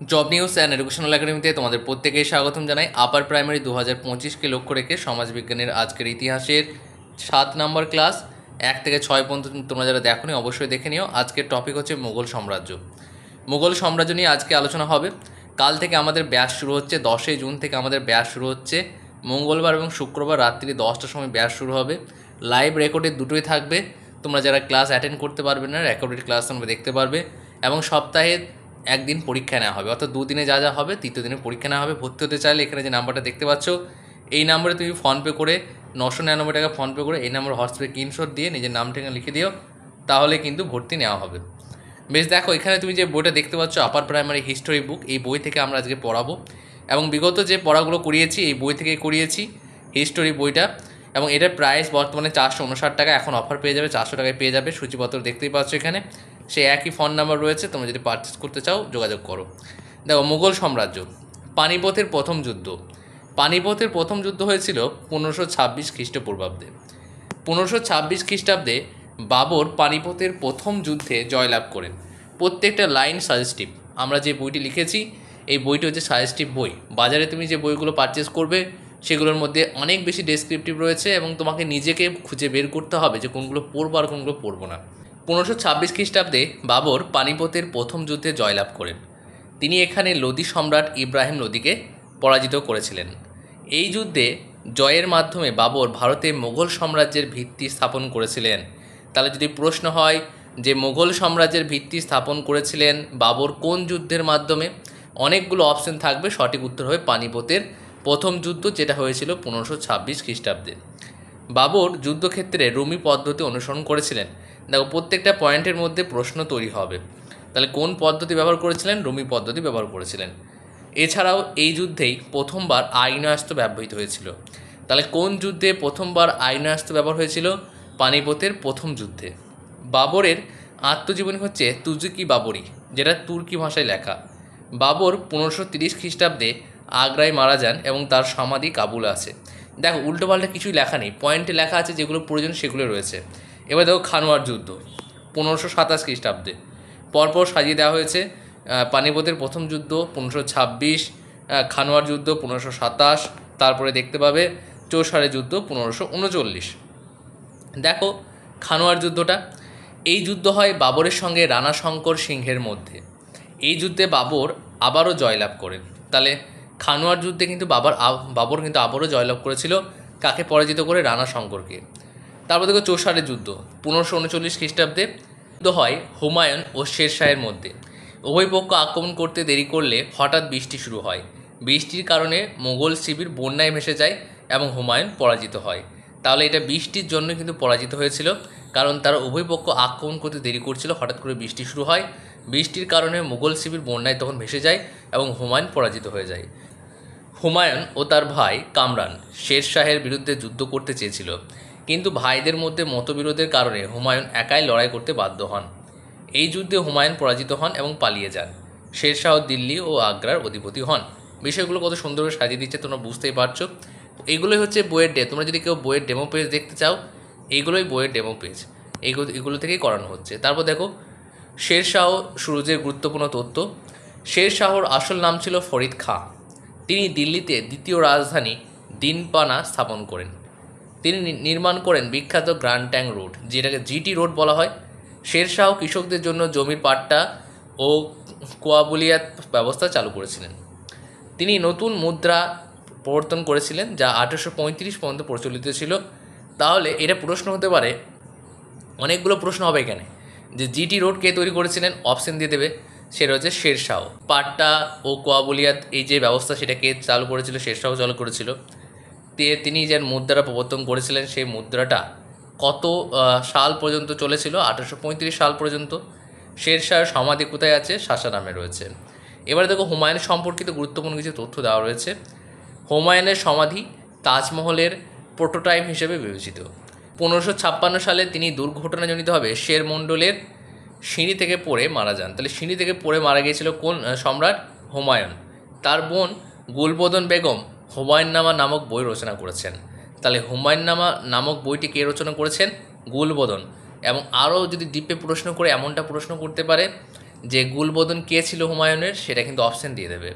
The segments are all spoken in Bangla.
জব নিউজ অ্যান্ড এডুকেশনাল একাডেমিতে তোমাদের প্রত্যেকেই স্বাগতম জানাই। আপার প্রাইমারি 2025কে লক্ষ্য রেখে সমাজবিজ্ঞানের আজকের ইতিহাসের 7 নম্বর ক্লাস 1 থেকে 6 পর্যন্ত তোমরা যারা দেখোনি অবশ্যই দেখে নিও। আজকের টপিক হচ্ছে মুঘল সাম্রাজ্য। মুঘল সাম্রাজ্য নিয়ে আজকে আলোচনা হবে। কাল থেকে আমাদের ব্যাচ শুরু হচ্ছে, 10 জুন থেকে আমাদের ব্যাচ শুরু হচ্ছে। মঙ্গলবার এবং শুক্রবার রাত্রি 10টার সময় ব্যাচ শুরু হবে। লাইভ রেকর্ডের দুটোই থাকবে। তোমরা যারা ক্লাস অ্যাটেন্ড করতে পারবে না, রেকর্ডেড ক্লাস তোমরা দেখতে পারবে। এবং সপ্তাহে একদিন পরীক্ষা নেওয়া হবে, অর্থাৎ দুদিনে যা যা হবে তৃতীয় দিনে পরীক্ষা নেওয়া হবে। ভর্তি হতে চাইলে এখানে যে নাম্বারটা দেখতে পাচ্ছ এই নাম্বারে তুমি ফোনপে করে 999 টাকা ফোনপে করে এই নাম্বার হোয়াটসঅ্যাপে স্ক্রিনশট দিয়ে নিজের নাম ঠিকানা লিখে দিও, তাহলে কিন্তু ভর্তি নেওয়া হবে। বেশ, দেখো এখানে তুমি যে বইটা দেখতে পাচ্ছ আপার প্রাইমারি হিস্টোরি বুক, এই বই থেকে আমরা আজকে পড়াবো এবং বিগত যে পড়াগুলো করিয়েছি এই বই থেকেই করিয়েছি হিস্টোরি বইটা। এবং এটার প্রাইস বর্তমানে 459 টাকা, এখন অফার পেয়ে যাবে 400 টাকায় পেয়ে যাবে। সূচিপত্র দেখতেই পাচ্ছ এখানে, সেই একই ফোন নাম্বার রয়েছে, তোমরা যদি পারচেস করতে চাও যোগাযোগ করো। দেখো, মুঘল সাম্রাজ্য, পানিপথের প্রথম যুদ্ধ। পানিপথের প্রথম যুদ্ধ হয়েছিল 1526 খ্রিস্টপূর্বাব্দে। 1526 খ্রিস্টাব্দে বাবর পানিপথের প্রথম যুদ্ধে জয়লাভ করেন। প্রত্যেকটা লাইন সাজেস্টিভ। আমরা যে বইটি লিখেছি এই বইটি হচ্ছে সাজেস্টিভ বই। বাজারে তুমি যে বইগুলো পারচেস করবে সেগুলোর মধ্যে অনেক বেশি ডেসক্রিপটিভ রয়েছে এবং তোমাকে নিজেকে খুঁজে বের করতে হবে যে কোনগুলো পড়বো আর কোনগুলো পড়বো না। 1526 খ্রিস্টাব্দে বাবর পানিপথের প্রথম যুদ্ধে জয়লাভ করেন। তিনি এখানে লোদি সম্রাট ইব্রাহিম লোদিকে পরাজিত করেছিলেন। এই যুদ্ধে জয়ের মাধ্যমে বাবর ভারতে মুঘল সাম্রাজ্যের ভিত্তি স্থাপন করেছিলেন। তাহলে যদি প্রশ্ন হয় যে মুঘল সাম্রাজ্যের ভিত্তি স্থাপন করেছিলেন বাবর কোন যুদ্ধের মাধ্যমে, অনেকগুলো অপশন থাকবে। সঠিক উত্তর হবে পানিপথের প্রথম যুদ্ধ, যেটা হয়েছিল 1526 খ্রিস্টাব্দে। বাবর যুদ্ধক্ষেত্রে রুমি পদ্ধতি অনুসরণ করেছিলেন। দেখো, প্রত্যেকটা পয়েন্টের মধ্যে প্রশ্ন তৈরি হবে। তাহলে কোন পদ্ধতি ব্যবহার করেছিলেন? রুমি পদ্ধতি ব্যবহার করেছিলেন। এছাড়াও এই যুদ্ধেই প্রথমবার আগ্নেয়াস্ত্র ব্যবহৃত হয়েছিল। তাহলে কোন যুদ্ধে প্রথমবার আগ্নেয়াস্ত্র ব্যবহার হয়েছিল? পানিপথের প্রথম যুদ্ধে। বাবরের আত্মজীবনী হচ্ছে তুজুকি বাবরি, যেটা তুর্কি ভাষায় লেখা। বাবর 1530 খ্রিস্টাব্দে আগ্রায় মারা যান এবং তার সমাধি কাবুলে আছে। দেখো, উল্টোপাল্টা কিছুই লেখা নেই, পয়েন্টে লেখা আছে যেগুলো প্রয়োজন সেগুলো রয়েছে। এবার দেখো, খানোয়ার যুদ্ধ 1527 খ্রিস্টাব্দে। পরপর সাজিয়ে দেওয়া হয়েছে। পানিপথের প্রথম যুদ্ধ 1526, খানোয়ার যুদ্ধ 1527, তারপরে দেখতে পাবে চৌসারে যুদ্ধ 1539। দেখো, খানোয়ার যুদ্ধটা, এই যুদ্ধ হয় বাবরের সঙ্গে রানা শঙ্কর সিংহের মধ্যে। এই যুদ্ধে বাবর আবারও জয়লাভ করেন। তাহলে খানোয়ার যুদ্ধে কিন্তু বাবর কিন্তু আবারও জয়লাভ করেছিল। কাকে পরাজিত করে? রানা শঙ্করকে। তারপর দেখো চৌসারের যুদ্ধ 1539 খ্রিস্টাব্দে। যুদ্ধ হয় হুমায়ুন ও শেরশাহের মধ্যে। উভয় পক্ষ আক্রমণ করতে দেরি করলে হঠাৎ বৃষ্টি শুরু হয়। বৃষ্টির কারণে মোগল শিবির বন্যায় ভেসে যায় এবং হুমায়ুন পরাজিত হয়। তাহলে এটা বৃষ্টির জন্য কিন্তু পরাজিত হয়েছিল, কারণ তারা উভয় পক্ষ আক্রমণ করতে দেরি করছিল, হঠাৎ করে বৃষ্টি শুরু হয়। বৃষ্টির কারণে মুঘল শিবির বন্যায় তখন ভেসে যায় এবং হুমায়ুন পরাজিত হয়ে যায়। হুমায়ুন ও তার ভাই কামরান শের শাহের বিরুদ্ধে যুদ্ধ করতে চেয়েছিল, কিন্তু ভাইদের মধ্যে মতবিরোধের কারণে হুমায়ুন একাই লড়াই করতে বাধ্য হন। এই যুদ্ধে হুমায়ুন পরাজিত হন এবং পালিয়ে যান। শের শাহ দিল্লি ও আগ্রার অধিপতি হন। বিষয়গুলো কত সুন্দরভাবে সাজিয়ে দিচ্ছে তোমরা বুঝতেই পারছো। এইগুলোই হচ্ছে বইয়ের তোমরা যদি কেউ বইয়ের ডেমো পেজ দেখতে চাও, এইগুলোই বইয়ের ডেমো পেজ, এগুলো থেকেই করানো হচ্ছে। তারপর দেখো, শের শাহ সুরুজের গুরুত্বপূর্ণ তথ্য। শের শাহর আসল নাম ছিল ফরিদ খাঁ। তিনি দিল্লিতে দ্বিতীয় রাজধানী দিনপানা স্থাপন করেন। তিনি নির্মাণ করেন বিখ্যাত গ্র্যান্ড ট্যাঙ্ক রোড, যেটাকে জিটি রোড বলা হয়। শের শাহ কৃষকদের জন্য জমির পাট্টা ও কোয়াবুলিয়াত ব্যবস্থা চালু করেছিলেন। তিনি নতুন মুদ্রা প্রবর্তন করেছিলেন, যা 1835 পর্যন্ত প্রচলিত ছিল। তাহলে এটা প্রশ্ন হতে পারে, অনেকগুলো প্রশ্ন হবে এখানে, যে জিটি রোড কে তৈরি করেছিলেন? অপশন দিয়ে দেবে, সেটা হচ্ছে শের শাহ। পাট্টা ও কোয়াবুলিয়াত এই যে ব্যবস্থা সেটা কে চালু করেছিল? শের শাহ চালু করেছিল। তিনি যে মুদ্রাটা প্রবর্তন করেছিলেন সেই মুদ্রাটা কত সাল পর্যন্ত চলেছিল? 1835 সাল পর্যন্ত। শের শাহের সমাধি কোথায় আছে? সাসারামে রয়েছে। এবারে দেখো, হুমায়ুন সম্পর্কিত গুরুত্বপূর্ণ কিছু তথ্য দেওয়া রয়েছে। হুমায়ুনের সমাধি তাজমহলের প্রোটোটাইপ হিসেবে বিবেচিত। 1556 সালে তিনি দুর্ঘটনাজনিতভাবে শের মণ্ডলের সিঁড়ি থেকে পড়ে মারা যান। তাহলে সিঁড়ি থেকে পড়ে মারা গিয়েছিল কোন সম্রাট? হুমায়ুন। তার বোন গুলবদন বেগম হুমায়ুননামা নামক বই রচনা করেছেন। তাহলে হুমায়ুননামা নামক বইটি কে রচনা করেছেন? গুলবদন। এবং আরও যদি ডিপে প্রশ্ন করে এমনটা প্রশ্ন করতে পারে যে গুলবদন কে ছিল হুমায়ুনের, সেটা কিন্তু অপশান দিয়ে দেবে।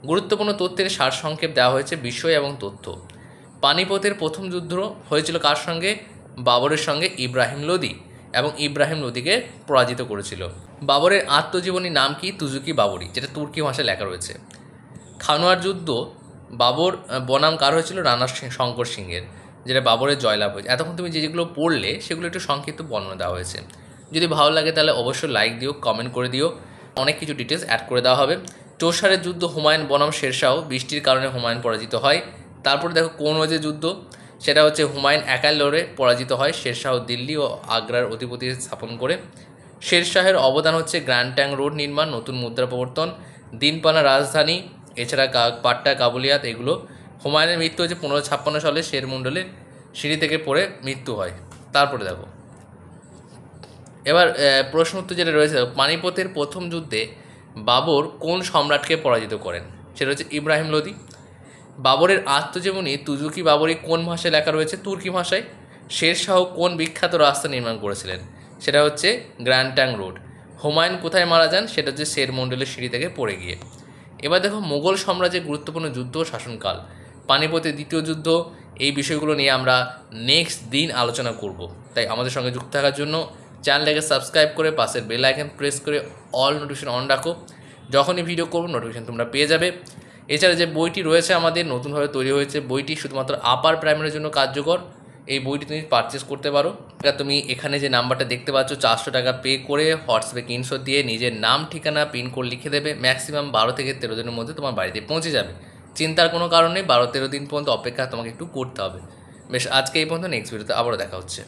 গুরুত্বপূর্ণ তথ্যের সারসংক্ষেপ দেওয়া হয়েছে, বিষয় এবং তথ্য। পানিপথের প্রথম যুদ্ধ হয়েছিল কার সঙ্গে? বাবরের সঙ্গে ইব্রাহিম লোদি, এবং ইব্রাহিম লোদিকে পরাজিত করেছিল। বাবরের আত্মজীবনীর নাম কি? তুজুকি বাবরি, যেটা তুর্কি ভাষায় লেখা রয়েছে। খানোয়ার যুদ্ধ বাবর বনাম কার হয়েছিল? রানা শঙ্কর সিংয়ের, যেটা বাবরের জয়লাভ হয়েছে। এতক্ষণ তুমি যেগুলো পড়লে সেগুলো একটু সংক্ষিপ্ত বর্ণনা দেওয়া হয়েছে। যদি ভালো লাগে তাহলে অবশ্যই লাইক দিও, কমেন্ট করে দিও, অনেক কিছু ডিটেলস অ্যাড করে দেওয়া হবে। চৌসারের যুদ্ধ হুমায়ুন বনাম শেরশাহ, বৃষ্টির কারণে হুমায়ুন পরাজিত হয়। তারপরে দেখো কোন যে যুদ্ধ, সেটা হচ্ছে হুমায়ুন একাই লড়ে পরাজিত হয় শেরশাহ দিল্লি ও আগ্রার অধিপতি স্থাপন করে। শেরশাহের অবদান হচ্ছে গ্র্যান্ড ট্যাঙ্ক রোড নির্মাণ, নতুন মুদ্রা প্রবর্তন, দিনপানা রাজধানী, এছাড়া পাট্টা কাবুলিয়াত, এগুলো। হুমায়ুনের মৃত্যু হচ্ছে 1556 সালে শেরমন্ডলের সিঁড়ি থেকে পড়ে মৃত্যু হয়। তারপরে দেখো এবার প্রশ্ন উত্তর যেটা রয়েছে, পানিপথের প্রথম যুদ্ধে বাবর কোন সম্রাটকে পরাজিত করেন? সেটা হচ্ছে ইব্রাহিম লোদি। বাবরের আত্মজীবনী তুজুকি বাবরি কোন ভাষায় লেখা রয়েছে? তুর্কি ভাষায়। শেরশাহ কোন বিখ্যাত রাস্তা নির্মাণ করেছিলেন? সেটা হচ্ছে গ্র্যান্ড ট্যাঙ্ক রোড। হুমায়ুন কোথায় মারা যান? সেটা হচ্ছে শেরমন্ডলের সিঁড়ি থেকে পড়ে গিয়ে। এবার দেখো মুঘল সাম্রাজ্যের গুরুত্বপূর্ণ যুদ্ধ ও শাসনকাল, পানিপথের দ্বিতীয় যুদ্ধ, এই বিষয়গুলো নিয়ে আমরা নেক্সট দিন আলোচনা করব। তাই আমাদের সঙ্গে যুক্ত থাকার জন্য চ্যানেলটাকে সাবস্ক্রাইব করে পাশের বেল আইকন প্রেস করে অল নোটিফিকেশন অন রাখো। যখনই ভিডিও করব নোটিফিকেশন তোমরা পেয়ে যাবে। এছাড়া যে বইটি রয়েছে আমাদের নতুনভাবে তৈরি হয়েছে, বইটি শুধুমাত্র আপার প্রাইমারির জন্য কার্যকর। এই বইটি তুমি পারচেস করতে পারো। তুমি এখানে যে নাম্বারটা দেখতে পাচ্ছ 400 টাকা পে করে হোয়াটসঅ্যাপে স্ক্রিনশট দিয়ে নিজের নাম, ঠিকানা, পিনকোড লিখে দেবে। ম্যাক্সিমাম 12 থেকে 13 দিনের মধ্যে তোমার বাড়িতে পৌঁছে যাবে। চিন্তার কোনো কারণ নেই, 12-13 দিন পর্যন্ত অপেক্ষা তোমাকে একটু করতে হবে। বেশ, আজকে এই পর্যন্ত, নেক্সট ভিডিওতে আবারও দেখা হচ্ছে।